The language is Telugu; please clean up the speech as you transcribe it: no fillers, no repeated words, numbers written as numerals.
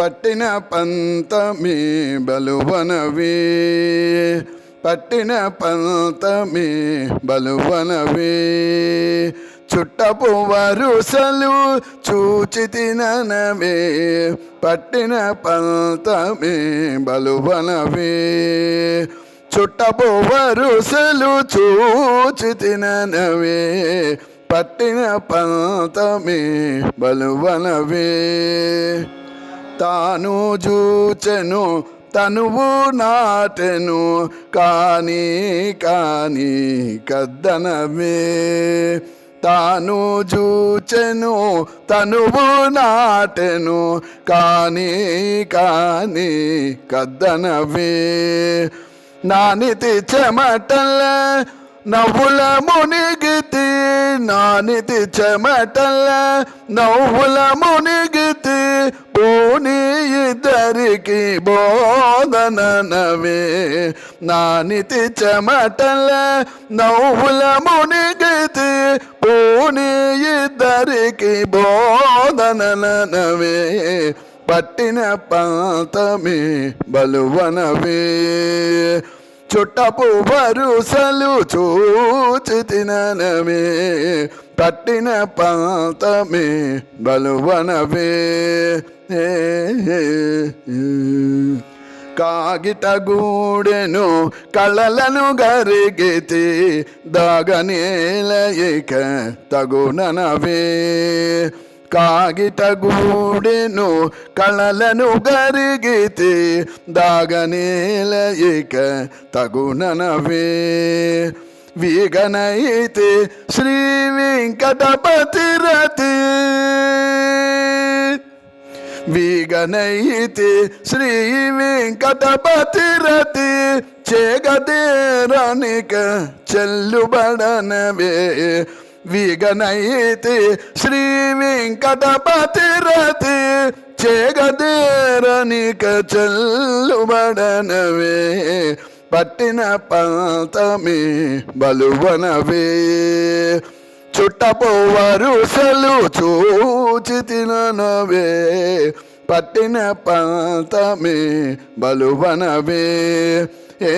పట్టిన పంతమి బలువనవి పట్టిన పంతమి బలువనవి చుట్టపు వరుసలు చూచి తిననవే పట్టిన పంతమి బలువనవి చుట్టపు వరుసలు చూచి తిననవే పట్టిన పంతమి బలువనవి తాను చూచెను తనువు నాటెను కాని కాని కద్దనవే తాను చూచెను తనువు నాటెను కాని కాని కద్దనవే నానితి చెమటల నవ్వుల మునిగితి నానితి చెమటల నవ్వుల మునిగితి పోనీ ఇద్దరికి బోధననవే నానితి చెమటల నవ్వుల మునిగితి పోనీ ఇద్దరికి బోధననవే పట్టిన పంతమి బలువనవే చుట్టపు వరుసలు చూచి తిననవే పట్టిన పంతమి బలువనవే కాగిట గూడెను కళలను గరిగితి దాగనేల ఇక తగుననవే కాగిట గూడెను కళలను గరిగితి దాగనేల ఇక తగుననవే వీగనైతే శ్రీ వెంకటపతి రతి వీగనైతే శ్రీ వెంకటపతి రతి చేగదేరనిక చెల్లుబడనవే వీగనైతే శ్రీ వెంకటపతి రతి చేగదేరనిక చెల్లుబడనవే పట్టిన పంతమి బలువనవే చుట్టపు వరుసలు చూచి తిననవే పట్టిన పంతమి బలువనవే ఏ